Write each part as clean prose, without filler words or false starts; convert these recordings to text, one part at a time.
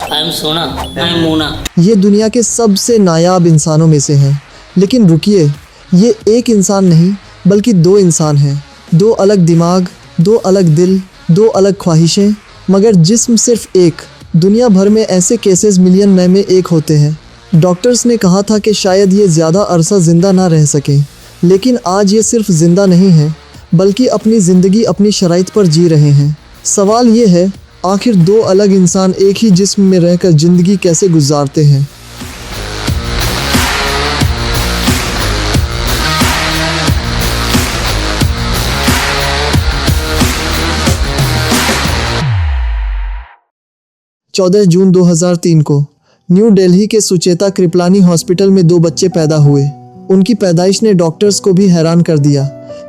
I am सोना, I am Mona. ये दुनिया के सबसे नायाब इंसानों में से हैं। लेकिन रुकिए, ये एक इंसान नहीं बल्कि दो इंसान हैं। दो अलग दिमाग, दो अलग दिल, दो अलग ख्वाहिशें, मगर जिस्म सिर्फ एक। दुनिया भर में ऐसे केसेस मिलियन में एक होते हैं। डॉक्टर्स ने कहा था कि शायद ये ज़्यादा अरसा ज़िंदा ना रह सकें, लेकिन आज ये सिर्फ ज़िंदा नहीं है बल्कि अपनी ज़िंदगी अपनी शराइत पर जी रहे हैं। सवाल ये है, आखिर दो अलग इंसान एक ही जिस्म में रहकर ज़िंदगी कैसे गुजारते हैं? चौदह जून 2003 को न्यू दिल्ली के सुचेता कृपलानी हॉस्पिटल में दो बच्चे पैदा हुए। उनकी पैदाइश ने डॉक्टर्स को भी हैरान कर दिया,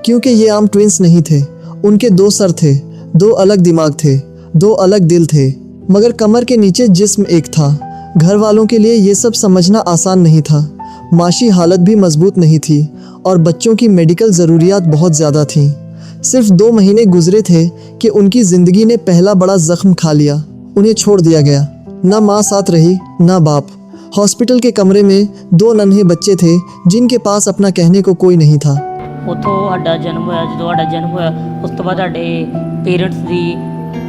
क्योंकि ये आम ट्विंस नहीं थे। उनके दो सर थे, दो अलग दिमाग थे, दो अलग दिल थे, मगर कमर के नीचे जिस्म एक था। घर वालों के लिए ये सब समझना आसान नहीं था। माशी हालत भी मजबूत नहीं थी और बच्चों की मेडिकल ज़रूरियात बहुत ज़्यादा थीं। सिर्फ 2 महीने गुजरे थे कि उनकी ज़िंदगी ने पहला बड़ा ज़ख्म खा लिया। उन्हें छोड़ दिया गया। ना माँ साथ रही, ना बाप। हॉस्पिटल के कमरे में 2 नन्हे बच्चे थे जिनके पास अपना कहने को कोई नहीं था। ਉੱਥੋਂ ਸਾਡਾ ਜਨਮ ਹੋਇਆ। ਜਦੋਂ ਸਾਡਾ ਜਨਮ ਹੋਇਆ ਉਸ ਤੋਂ ਬਾਅਦ ਸਾਡੇ ਪੇਰੈਂਟਸ ਦੀ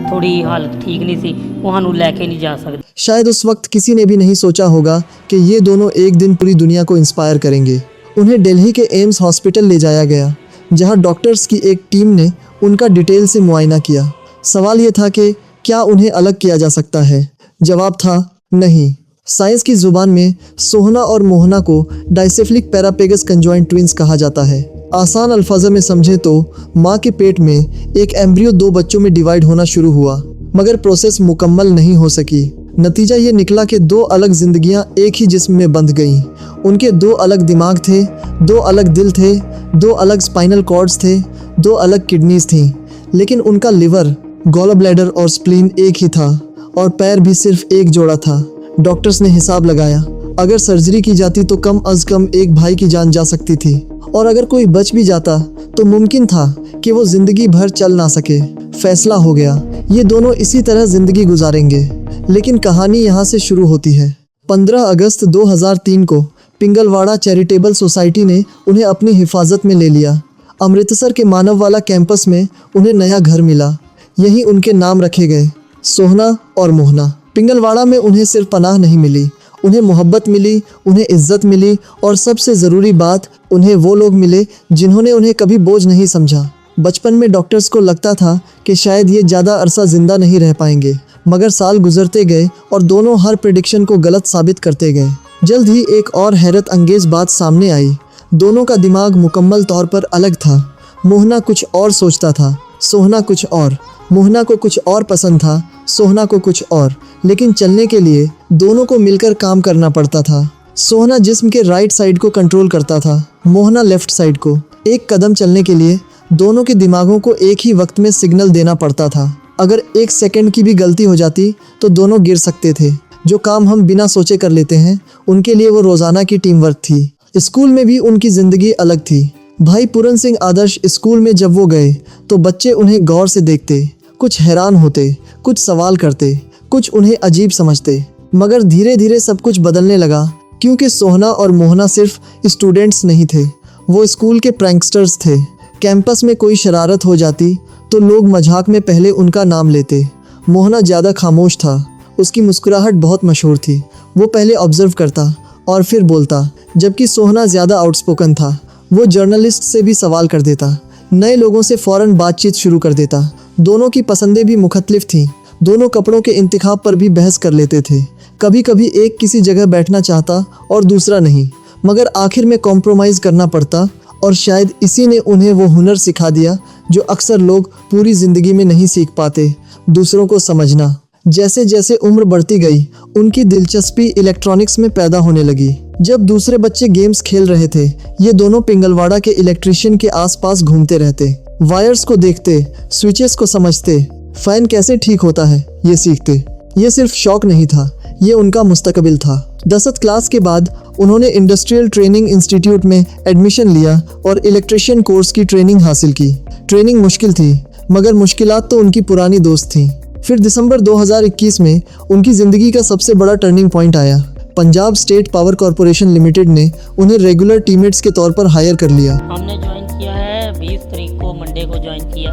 थोड़ी हालत ठीक नहीं सी, वो ਸਾਨੂੰ ਲੈ के नहीं जा सकते। शायद उस वक्त किसी ने भी नहीं सोचा होगा कि ये दोनों एक दिन पूरी दुनिया को इंस्पायर करेंगे। उन्हें दिल्ली के एम्स हॉस्पिटल ले जाया गया, जहां डॉक्टर्स की एक टीम ने उनका डिटेल से मुआयना किया। सवाल ये था कि क्या उन्हें अलग किया जा सकता है? जवाब था नहीं। साइंस की ज़ुबान में सोहना और मोहना को डाइसेफ्लिक पैरापेगस कंजॉइंट ट्विंस कहा जाता है। आसान अल्फाजों में समझे तो माँ के पेट में एक एम्ब्रियो 2 बच्चों में डिवाइड होना शुरू हुआ, मगर प्रोसेस मुकम्मल नहीं हो सकी। नतीजा ये निकला कि 2 अलग जिंदगियाँ एक ही जिस्म में बंध गईं। उनके 2 अलग दिमाग थे, 2 अलग दिल थे, 2 अलग स्पाइनल कॉर्ड्स थे, 2 अलग किडनीज थीं, लेकिन उनका लिवर, गॉल ब्लैडर और स्प्लीन एक ही था और पैर भी सिर्फ एक जोड़ा था। डॉक्टर्स ने हिसाब लगाया, अगर सर्जरी की जाती तो कम अज़ कम एक भाई की जान जा सकती थी, और अगर कोई बच भी जाता तो मुमकिन था कि वो ज़िंदगी भर चल ना सके। फैसला हो गया, ये दोनों इसी तरह ज़िंदगी गुजारेंगे। लेकिन कहानी यहाँ से शुरू होती है। 15 अगस्त 2003 को पिंगलवाड़ा चैरिटेबल सोसाइटी ने उन्हें अपनी हिफाजत में ले लिया। अमृतसर के मानववाला कैंपस में उन्हें नया घर मिला। यहीं उनके नाम रखे गए, सोहना और मोहना। पिंगलवाड़ा में उन्हें सिर्फ पनाह नहीं मिली, उन्हें मोहब्बत मिली, उन्हें इज्जत मिली, और सबसे ज़रूरी बात, उन्हें वो लोग मिले जिन्होंने उन्हें कभी बोझ नहीं समझा। बचपन में डॉक्टर्स को लगता था कि शायद ये ज़्यादा अरसा ज़िंदा नहीं रह पाएंगे, मगर साल गुजरते गए और दोनों हर प्रेडिक्शन को गलत साबित करते गए। जल्द ही एक और हैरत अंगेज़ बात सामने आई। दोनों का दिमाग मुकम्मल तौर पर अलग था। मोहना कुछ और सोचता था, सोहना कुछ और। मोहना को कुछ और पसंद था, सोहना को कुछ और। लेकिन चलने के लिए दोनों को मिलकर काम करना पड़ता था। सोहना जिस्म के राइट साइड को कंट्रोल करता था, मोहना लेफ्ट साइड को। एक कदम चलने के लिए दोनों के दिमागों को एक ही वक्त में सिग्नल देना पड़ता था। अगर 1 सेकंड की भी गलती हो जाती तो दोनों गिर सकते थे। जो काम हम बिना सोचे कर लेते हैं, उनके लिए वो रोज़ाना की टीम वर्क थी। स्कूल में भी उनकी ज़िंदगी अलग थी। भाई पूरन सिंह आदर्श स्कूल में जब वो गए तो बच्चे उन्हें गौर से देखते, कुछ हैरान होते, कुछ सवाल करते, कुछ उन्हें अजीब समझते। मगर धीरे धीरे सब कुछ बदलने लगा, क्योंकि सोहना और मोहना सिर्फ स्टूडेंट्स नहीं थे, वो स्कूल के प्रैंकस्टर्स थे। कैंपस में कोई शरारत हो जाती तो लोग मजाक में पहले उनका नाम लेते। मोहना ज़्यादा खामोश था, उसकी मुस्कुराहट बहुत मशहूर थी। वो पहले ऑब्जर्व करता और फिर बोलता, जबकि सोहना ज़्यादा आउटस्पोकन था। वो जर्नलिस्ट से भी सवाल कर देता, नए लोगों से फ़ौरन बातचीत शुरू कर देता। दोनों की पसंदें भी मुख्तलिफ थीं। दोनों कपड़ों के इंतखाब पर भी बहस कर लेते थे। कभी कभी एक किसी जगह बैठना चाहता और दूसरा नहीं, मगर आखिर में कॉम्प्रोमाइज़ करना पड़ता। और शायद इसी ने उन्हें वो हुनर सिखा दिया जो अक्सर लोग पूरी ज़िंदगी में नहीं सीख पाते, दूसरों को समझना। जैसे जैसे उम्र बढ़ती गई, उनकी दिलचस्पी इलेक्ट्रॉनिक्स में पैदा होने लगी। जब दूसरे बच्चे गेम्स खेल रहे थे, ये दोनों पिंगलवाड़ा के इलेक्ट्रिशियन के आसपास घूमते रहते। वायर्स को देखते, स्विचेस को समझते, फ़ैन कैसे ठीक होता है ये सीखते। ये सिर्फ शौक नहीं था, ये उनका मुस्तकबिल था। 10th क्लास के बाद उन्होंने इंडस्ट्रियल ट्रेनिंग इंस्टीट्यूट में एडमिशन लिया और इलेक्ट्रिशियन कोर्स की ट्रेनिंग हासिल की। ट्रेनिंग मुश्किल थी, मगर मुश्किलात तो उनकी पुरानी दोस्त थीं। फिर दिसंबर 2021 में उनकी ज़िंदगी का सबसे बड़ा टर्निंग पॉइंट आया। Punjab state power corporation limited ने उन्हें रेगुलर टीममेट्स के तौर पर हायर कर लिया। हमने ज्वाइन किया है 20 तारीख को, मंडे को ज्वाइन किया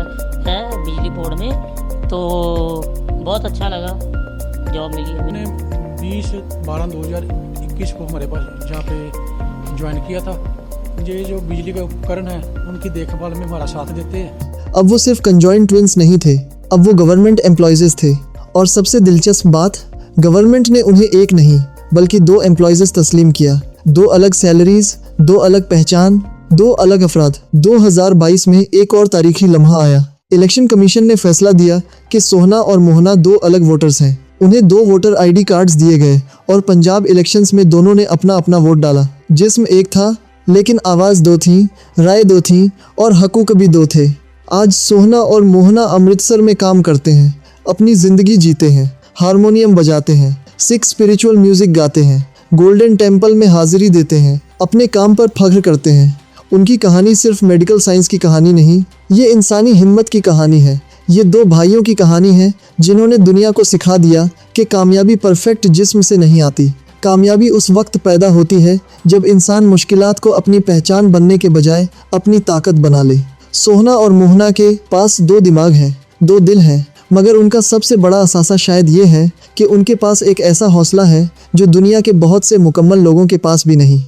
है बिजली बोर्ड में, तो बहुत अच्छा लगा, जॉब मिली हमें। हमने 20/12/2021 को हमारे पास जहाँ पे ज्वाइन किया था। ये जो बिजली के उपकरण हैं उनकी देखभाल में हमारा साथ देते हैं। अब वो सिर्फ कंजॉइंट ट्विंस नहीं थे, अब वो गवर्नमेंट एम्प्लॉयज़ थे। और सबसे दिलचस्प बात, गवर्नमेंट ने उन्हें एक नहीं बल्कि 2 एम्प्लॉयज़ तस्लीम किया। 2 अलग सैलरीज, 2 अलग पहचान, 2 अलग अफराद। 2022 में एक और तारीखी लम्हा आया। इलेक्शन कमीशन ने फैसला दिया कि सोहना और मोहना 2 अलग वोटर्स हैं। उन्हें 2 वोटर ID कार्ड्स दिए गए और पंजाब इलेक्शंस में दोनों ने अपना अपना वोट डाला। जिस्म एक था लेकिन आवाज़ 2 थी, राय 2 थी और हकूक़ भी 2 थे। आज सोहना और मोहना अमृतसर में काम करते हैं, अपनी ज़िंदगी जीते हैं, हारमोनियम बजाते हैं, सिख स्पिरिचुअल म्यूज़िक गाते हैं, गोल्डन टेम्पल में हाजिरी देते हैं, अपने काम पर फख्र करते हैं। उनकी कहानी सिर्फ मेडिकल साइंस की कहानी नहीं, ये इंसानी हिम्मत की कहानी है। ये 2 भाइयों की कहानी है जिन्होंने दुनिया को सिखा दिया कि कामयाबी परफेक्ट जिस्म से नहीं आती। कामयाबी उस वक्त पैदा होती है जब इंसान मुश्किलात को अपनी पहचान बनने के बजाय अपनी ताकत बना ले। सोहना और मोहना के पास 2 दिमाग हैं, 2 दिल हैं, मगर उनका सबसे बड़ा असासा शायद ये है कि उनके पास एक ऐसा हौसला है जो दुनिया के बहुत से मुकम्मल लोगों के पास भी नहीं।